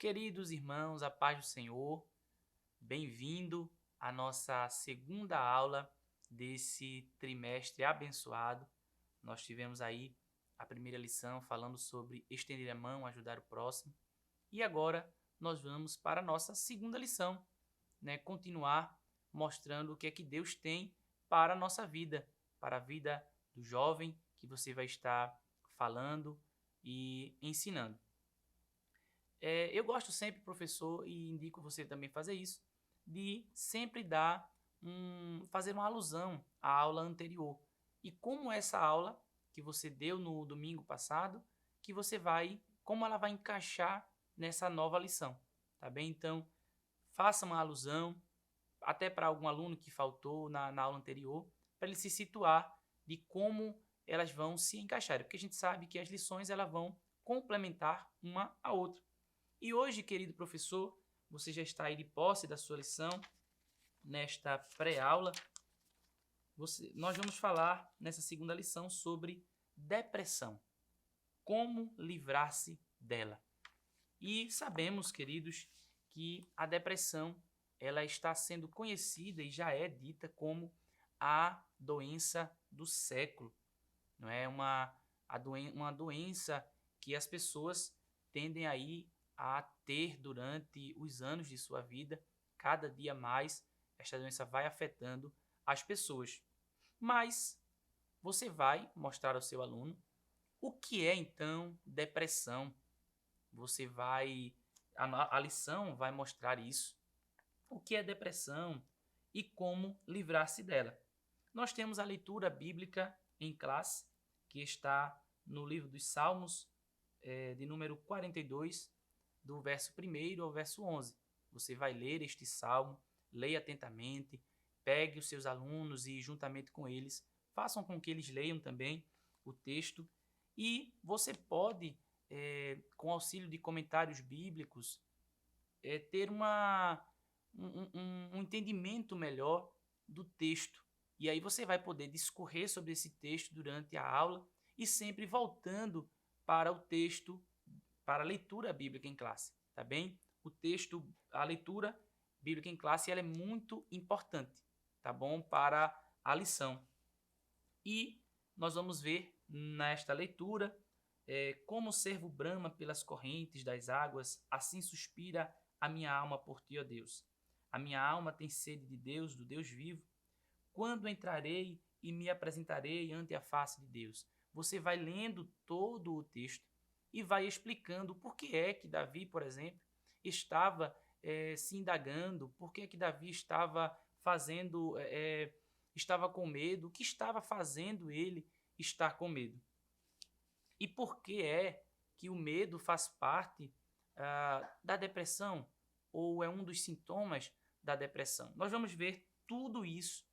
Queridos irmãos, a paz do Senhor, bem-vindo à nossa segunda aula desse trimestre abençoado. Nós tivemos aí a primeira lição falando sobre estender a mão, ajudar o próximo. E agora nós vamos para a nossa segunda lição, continuar mostrando o que é que Deus tem para a nossa vida, para a vida do jovem que você vai estar falando e ensinando. Eu gosto sempre, professor, e indico você também fazer isso, de sempre fazer uma alusão à aula anterior. E como essa aula que você deu no domingo passado, como ela vai encaixar nessa nova lição, tá bem? Então, faça uma alusão, até para algum aluno que faltou na aula anterior, para ele se situar de como elas vão se encaixar, porque a gente sabe que as lições elas vão complementar uma a outra. E hoje, querido professor, você já está aí de posse da sua lição, nesta pré-aula. Nós vamos falar nessa segunda lição sobre depressão. Como livrar-se dela. E sabemos, queridos, que a depressão ela está sendo conhecida e já é dita como a doença do século. Não é uma doença que as pessoas tendem aí a ter durante os anos de sua vida. Cada dia mais esta doença vai afetando as pessoas. Mas você vai mostrar ao seu aluno o que é então depressão. A lição vai mostrar isso. O que é depressão e como livrar-se dela. Nós temos a leitura bíblica em classe, que está no livro dos Salmos, de número 42, do verso 1 ao verso 11. Você vai ler este salmo, leia atentamente, pegue os seus alunos e, juntamente com eles, façam com que eles leiam também o texto. E você pode, com auxílio de comentários bíblicos, ter um entendimento melhor do texto. E aí você vai poder discorrer sobre esse texto durante a aula e sempre voltando para o texto, para a leitura bíblica em classe, tá bem? A leitura bíblica em classe ela é muito importante, tá bom? Para a lição. E nós vamos ver nesta leitura como o cervo brama pelas correntes das águas, assim suspira a minha alma por ti, ó Deus. A minha alma tem sede de Deus, do Deus vivo. Quando entrarei e me apresentarei ante a face de Deus? Você vai lendo todo o texto e vai explicando por que é que Davi, por exemplo, estava se indagando, por que é que Davi estava estava com medo, o que estava fazendo ele estar com medo. E por que é que o medo faz parte da depressão, ou é um dos sintomas da depressão? Nós vamos ver tudo isso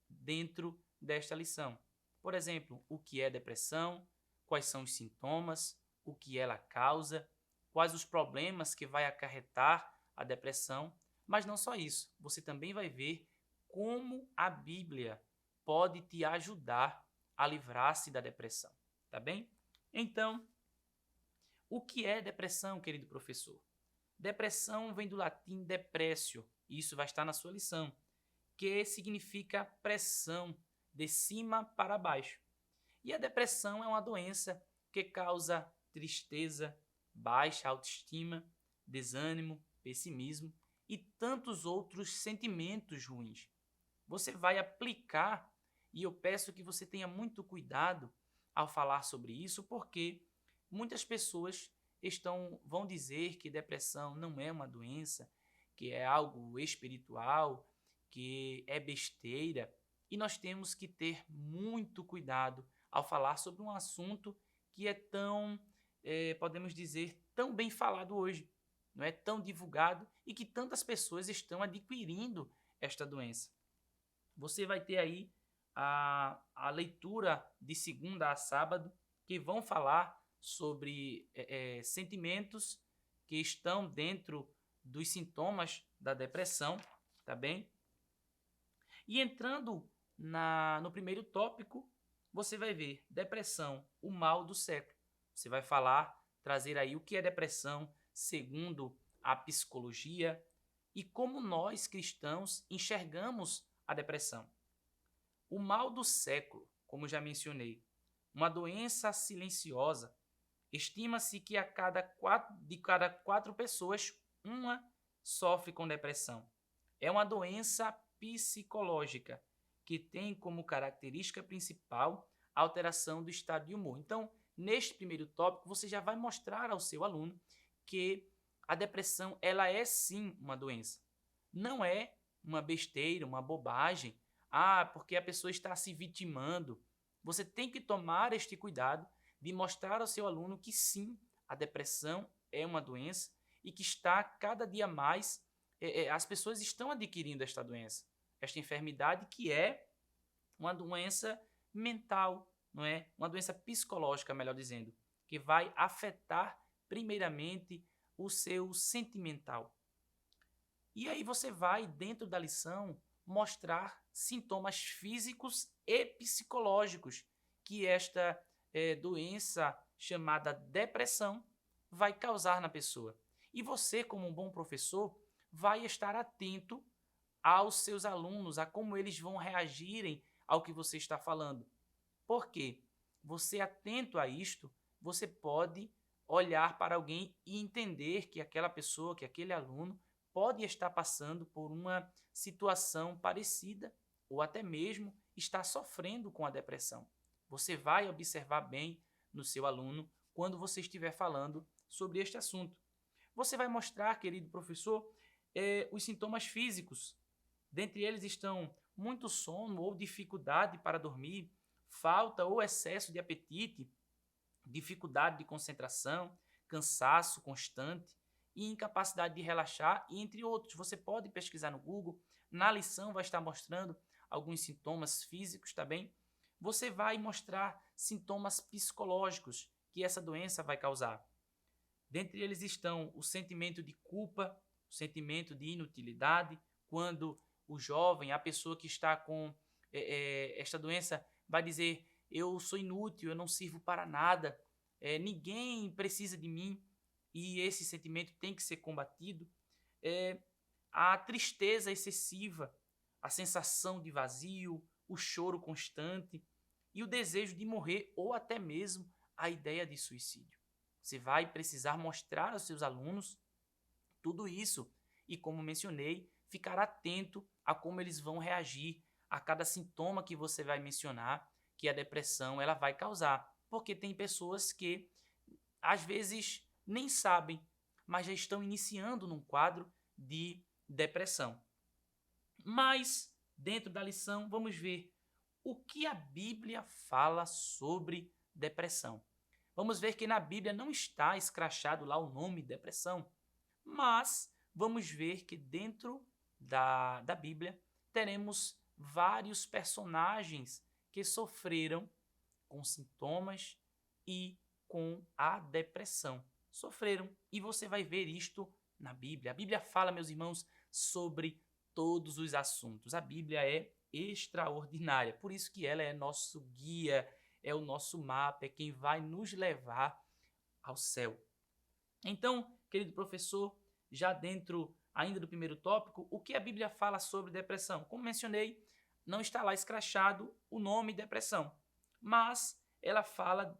dentro desta lição. Por exemplo, o que é depressão, quais são os sintomas, o que ela causa, quais os problemas que vai acarretar a depressão. Mas não só isso, você também vai ver como a Bíblia pode te ajudar a livrar-se da depressão, tá bem? Então, o que é depressão, querido professor? Depressão vem do latim depressio, e isso vai estar na sua lição, que significa pressão, de cima para baixo. E a depressão é uma doença que causa tristeza, baixa autoestima, desânimo, pessimismo e tantos outros sentimentos ruins. Você vai aplicar, e eu peço que você tenha muito cuidado ao falar sobre isso, porque muitas pessoas vão dizer que depressão não é uma doença, que é algo espiritual, que é besteira, e nós temos que ter muito cuidado ao falar sobre um assunto que é tão, podemos dizer, tão bem falado hoje, não é tão divulgado e que tantas pessoas estão adquirindo esta doença. Você vai ter aí a leitura de segunda a sábado, que vão falar sobre sentimentos que estão dentro dos sintomas da depressão, tá bem? E entrando no primeiro tópico, você vai ver depressão, o mal do século. Você vai trazer aí o que é depressão segundo a psicologia e como nós cristãos enxergamos a depressão. O mal do século, como já mencionei, uma doença silenciosa. Estima-se que de cada quatro pessoas, uma sofre com depressão. É uma doença psicológica que tem como característica principal a alteração do estado de humor. Então, neste primeiro tópico, você já vai mostrar ao seu aluno que a depressão ela é sim uma doença. Não é uma besteira, uma bobagem. Porque a pessoa está se vitimando. Você tem que tomar este cuidado de mostrar ao seu aluno que sim, a depressão é uma doença e que está cada dia mais, as pessoas estão adquirindo esta doença, esta enfermidade que é uma doença mental, não é? Uma doença psicológica, melhor dizendo, que vai afetar primeiramente o seu sentimental. E aí você vai, dentro da lição, mostrar sintomas físicos e psicológicos que esta doença chamada depressão vai causar na pessoa. E você, como um bom professor, vai estar atento aos seus alunos, a como eles vão reagirem ao que você está falando. Por quê? Você atento a isto, você pode olhar para alguém e entender que aquela pessoa, que aquele aluno pode estar passando por uma situação parecida ou até mesmo está sofrendo com a depressão. Você vai observar bem no seu aluno quando você estiver falando sobre este assunto. Você vai mostrar, querido professor, os sintomas físicos. Dentre eles estão muito sono ou dificuldade para dormir, falta ou excesso de apetite, dificuldade de concentração, cansaço constante e incapacidade de relaxar, e entre outros. Você pode pesquisar no Google, na lição vai estar mostrando alguns sintomas físicos também. Você vai mostrar sintomas psicológicos que essa doença vai causar. Dentre eles estão o sentimento de culpa, o sentimento de inutilidade, quando o jovem, a pessoa que está com esta doença, vai dizer: eu sou inútil, eu não sirvo para nada, ninguém precisa de mim, e esse sentimento tem que ser combatido. A tristeza excessiva, a sensação de vazio, o choro constante e o desejo de morrer ou até mesmo a ideia de suicídio. Você vai precisar mostrar aos seus alunos tudo isso e, como mencionei, ficar atento a como eles vão reagir a cada sintoma que você vai mencionar que a depressão ela vai causar. Porque tem pessoas que às vezes nem sabem, mas já estão iniciando num quadro de depressão. Mas, dentro da lição, vamos ver o que a Bíblia fala sobre depressão. Vamos ver que na Bíblia não está escrachado lá o nome depressão, mas vamos ver que dentro da Bíblia teremos vários personagens que sofreram com sintomas e com a depressão. Sofreram, e você vai ver isto na Bíblia. A Bíblia fala, meus irmãos, sobre todos os assuntos. A Bíblia é extraordinária, por isso que ela é nosso guia, é o nosso mapa, é quem vai nos levar ao céu. Então, querido professor, já dentro ainda do primeiro tópico, o que a Bíblia fala sobre depressão? Como mencionei, não está lá escrachado o nome depressão, mas ela fala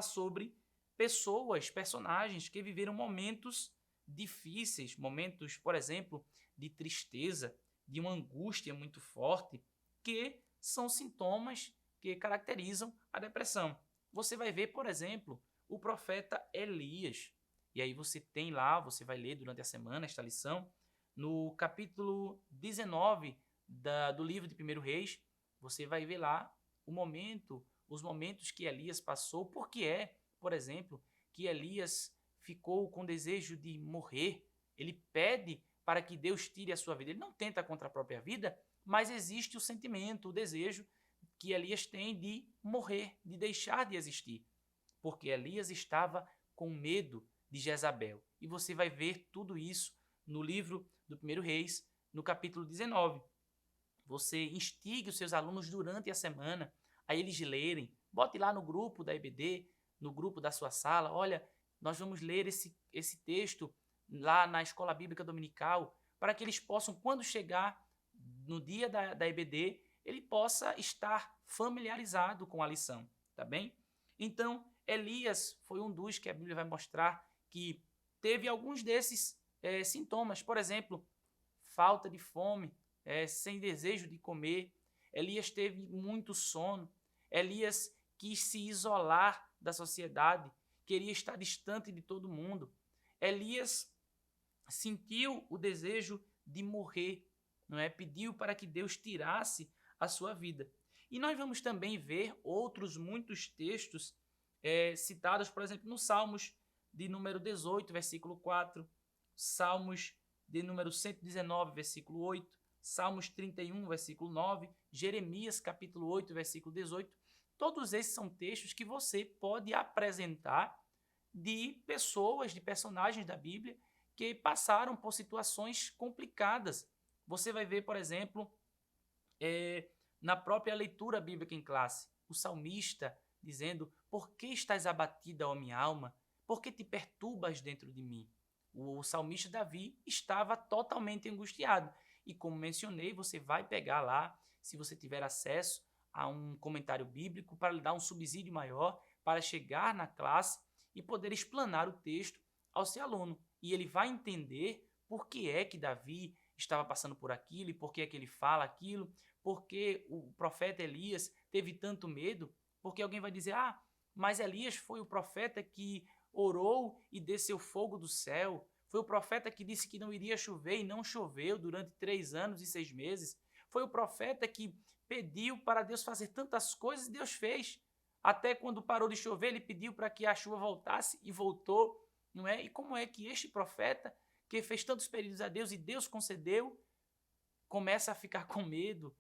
sobre pessoas, personagens que viveram momentos difíceis, momentos, por exemplo, de tristeza, de uma angústia muito forte, que são sintomas que caracterizam a depressão. Você vai ver, por exemplo, o profeta Elias. E aí você tem lá, você vai ler durante a semana esta lição, no capítulo 19 do livro de 1 Reis, você vai ver lá os momentos que Elias passou. Por que por exemplo, que Elias ficou com desejo de morrer? Ele pede para que Deus tire a sua vida. Ele não tenta contra a própria vida, mas existe o sentimento, o desejo que Elias tem de morrer, de deixar de existir. Porque Elias estava com medo de Jezabel. E você vai ver tudo isso no livro do 1 Reis, no capítulo 19. Você instigue os seus alunos durante a semana a eles lerem. Bote lá no grupo da EBD, no grupo da sua sala: olha, nós vamos ler esse texto lá na escola bíblica dominical, para que eles possam, quando chegar no dia da EBD, ele possa estar familiarizado com a lição, tá bem? Então, Elias foi um dos que a Bíblia vai mostrar que teve alguns desses sintomas. Por exemplo, falta de fome, sem desejo de comer. Elias teve muito sono. Elias quis se isolar da sociedade, queria estar distante de todo mundo. Elias sentiu o desejo de morrer, não é? Pediu para que Deus tirasse a sua vida. E nós vamos também ver outros muitos textos citados, por exemplo, no Salmos de número 18, versículo 4, Salmos de número 119, versículo 8, Salmos 31, versículo 9, Jeremias, capítulo 8, versículo 18. Todos esses são textos que você pode apresentar de pessoas, de personagens da Bíblia que passaram por situações complicadas. Você vai ver, por exemplo, na própria leitura bíblica em classe, o salmista dizendo: por que estás abatida, ó minha alma? Por que te perturbas dentro de mim? O salmista Davi estava totalmente angustiado. E como mencionei, você vai pegar lá, se você tiver acesso a um comentário bíblico, para lhe dar um subsídio maior, para chegar na classe e poder explanar o texto ao seu aluno. E ele vai entender por que é que Davi estava passando por aquilo e por que é que ele fala aquilo, porque o profeta Elias teve tanto medo, porque alguém vai dizer: ah, mas Elias foi o profeta que orou e desceu fogo do céu, foi o profeta que disse que não iria chover e não choveu durante 3 anos e 6 meses, foi o profeta que pediu para Deus fazer tantas coisas e Deus fez. Até quando parou de chover, ele pediu para que a chuva voltasse e voltou, não é? E como é que este profeta, que fez tantos pedidos a Deus e Deus concedeu, começa a ficar com medo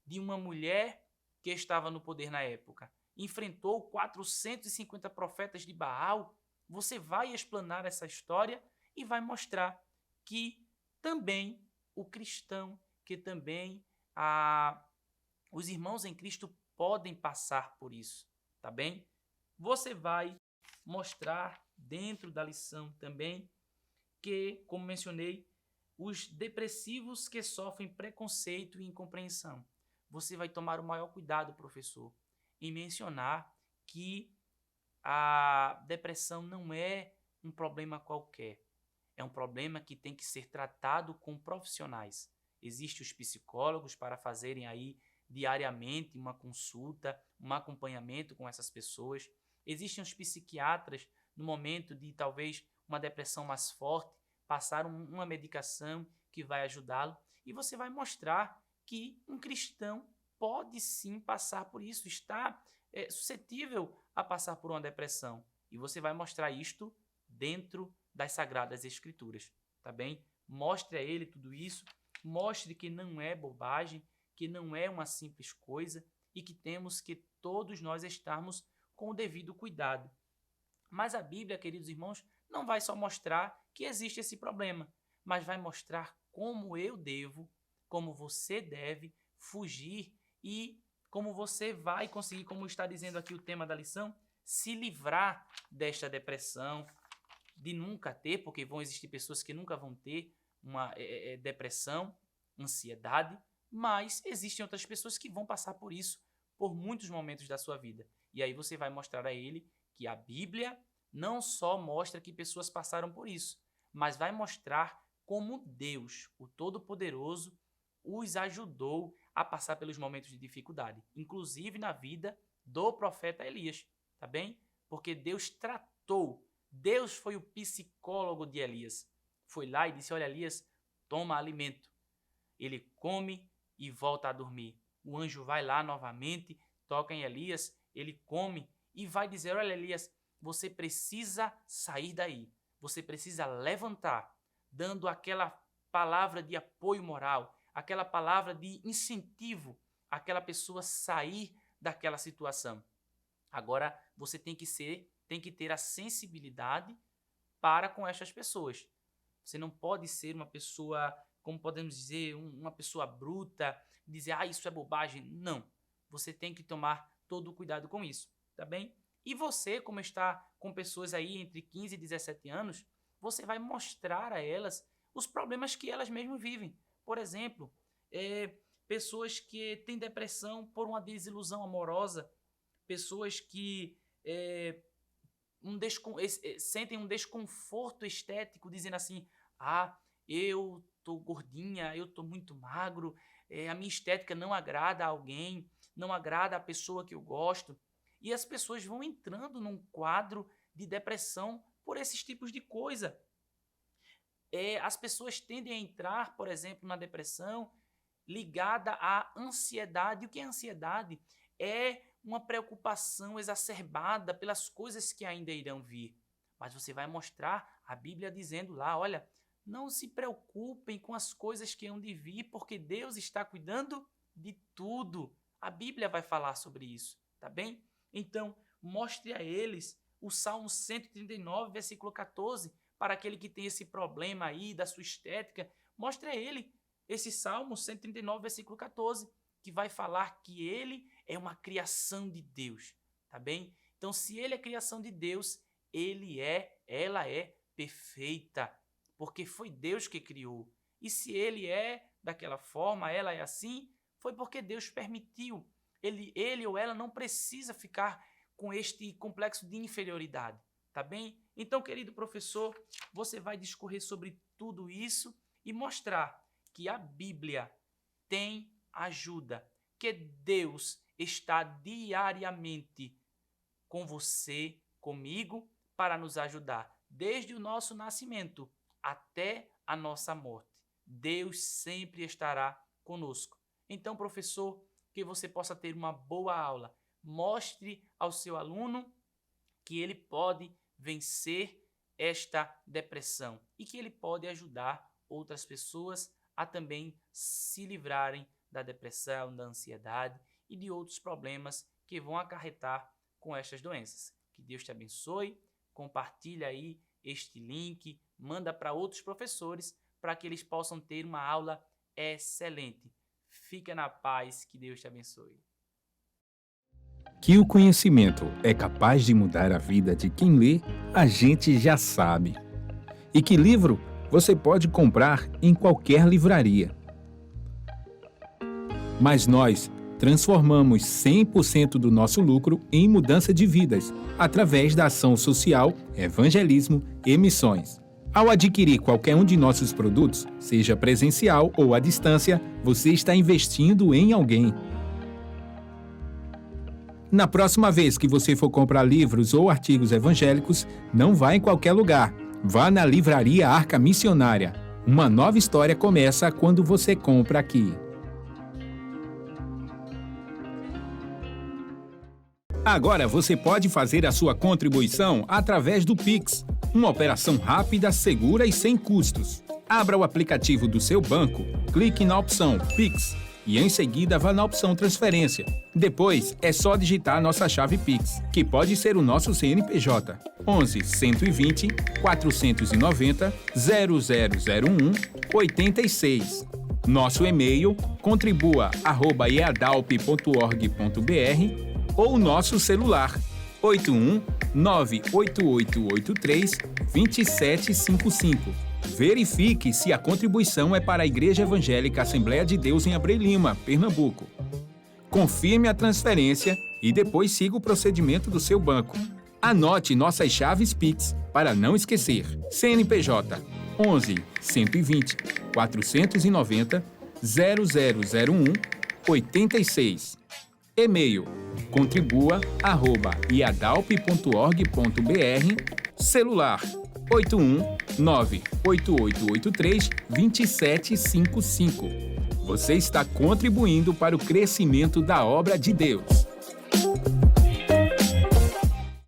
de uma mulher que estava no poder na época? Enfrentou 450 profetas de Baal. Você vai explanar essa história e vai mostrar que também o cristão, que também os irmãos em Cristo podem passar por isso, tá bem? Você vai mostrar dentro da lição também que, como mencionei, os depressivos que sofrem preconceito e incompreensão. Você vai tomar o maior cuidado, professor, em mencionar que a depressão não é um problema qualquer. É um problema que tem que ser tratado com profissionais. Existem os psicólogos para fazerem aí diariamente uma consulta, um acompanhamento com essas pessoas. Existem os psiquiatras no momento de talvez uma depressão mais forte, passar uma medicação que vai ajudá-lo. E você vai mostrar que um cristão pode sim passar por isso, está suscetível a passar por uma depressão. E você vai mostrar isto dentro das Sagradas Escrituras, tá bem? Mostre a ele tudo isso, mostre que não é bobagem, que não é uma simples coisa e que temos que todos nós estarmos com o devido cuidado. Mas a Bíblia, queridos irmãos, não vai só mostrar que existe esse problema, mas vai mostrar como eu devo, como você deve fugir e como você vai conseguir, como está dizendo aqui o tema da lição, se livrar desta depressão, de nunca ter, porque vão existir pessoas que nunca vão ter uma depressão, ansiedade, mas existem outras pessoas que vão passar por isso por muitos momentos da sua vida. E aí você vai mostrar a ele que a Bíblia não só mostra que pessoas passaram por isso, mas vai mostrar como Deus, o Todo-Poderoso, os ajudou a passar pelos momentos de dificuldade, inclusive na vida do profeta Elias, tá bem? Porque Deus tratou, Deus foi o psicólogo de Elias. Foi lá e disse: olha, Elias, toma alimento. Ele come e volta a dormir. O anjo vai lá novamente, toca em Elias, ele come e vai dizer: olha, Elias, você precisa sair daí. Você precisa levantar, dando aquela palavra de apoio moral, aquela palavra de incentivo àquela pessoa sair daquela situação. Agora, você tem que ter a sensibilidade para com estas pessoas. Você não pode ser uma pessoa, como podemos dizer, uma pessoa bruta, dizer: ah, isso é bobagem. Não. Você tem que tomar todo o cuidado com isso, tá bem? E você, como está com pessoas aí entre 15 e 17 anos, você vai mostrar a elas os problemas que elas mesmas vivem. Por exemplo, pessoas que têm depressão por uma desilusão amorosa, pessoas que sentem um desconforto estético, dizendo assim, eu tô gordinha, eu tô muito magro, a minha estética não agrada a alguém, não agrada a pessoa que eu gosto. E as pessoas vão entrando num quadro de depressão por esses tipos de coisa. As pessoas tendem a entrar, por exemplo, na depressão ligada à ansiedade. O que é ansiedade? É uma preocupação exacerbada pelas coisas que ainda irão vir. Mas você vai mostrar a Bíblia dizendo lá, olha, não se preocupem com as coisas que hão de vir, porque Deus está cuidando de tudo. A Bíblia vai falar sobre isso, tá bem? Então, mostre a eles o Salmo 139, versículo 14, para aquele que tem esse problema aí da sua estética. Mostre a ele esse Salmo 139, versículo 14, que vai falar que ele é uma criação de Deus, tá bem? Então, se ele é criação de Deus, ela é perfeita, porque foi Deus que criou. E se ele é daquela forma, ela é assim, foi porque Deus permitiu. Ele ou ela não precisa ficar com este complexo de inferioridade, tá bem? Então, querido professor, você vai discorrer sobre tudo isso e mostrar que a Bíblia tem ajuda, que Deus está diariamente com você, comigo, para nos ajudar, desde o nosso nascimento até a nossa morte. Deus sempre estará conosco. Então, professor, que você possa ter uma boa aula. Mostre ao seu aluno que ele pode vencer esta depressão e que ele pode ajudar outras pessoas a também se livrarem da depressão, da ansiedade e de outros problemas que vão acarretar com estas doenças. Que Deus te abençoe, compartilha aí este link, manda para outros professores para que eles possam ter uma aula excelente. Fica na paz, que Deus te abençoe. Que o conhecimento é capaz de mudar a vida de quem lê, a gente já sabe. E que livro você pode comprar em qualquer livraria. Mas nós transformamos 100% do nosso lucro em mudança de vidas, através da ação social, evangelismo e missões. Ao adquirir qualquer um de nossos produtos, seja presencial ou à distância, você está investindo em alguém. Na próxima vez que você for comprar livros ou artigos evangélicos, não vá em qualquer lugar. Vá na Livraria Arca Missionária. Uma nova história começa quando você compra aqui. Agora você pode fazer a sua contribuição através do Pix, uma operação rápida, segura e sem custos. Abra o aplicativo do seu banco, clique na opção Pix e em seguida vá na opção Transferência. Depois é só digitar nossa chave Pix, que pode ser o nosso CNPJ 11 120 490 0001 86. Nosso e-mail contribua@eadalp.org.br ou nosso celular 81 98883 2755. Verifique se a contribuição é para a Igreja Evangélica Assembleia de Deus em Abreu Lima, Pernambuco. Confirme a transferência e depois siga o procedimento do seu banco. Anote nossas chaves Pix para não esquecer. CNPJ 11 120 490 0001 86. E-mail contribua@iadalp.org.br. Celular 81 98883 2755. Você está contribuindo para o crescimento da obra de Deus.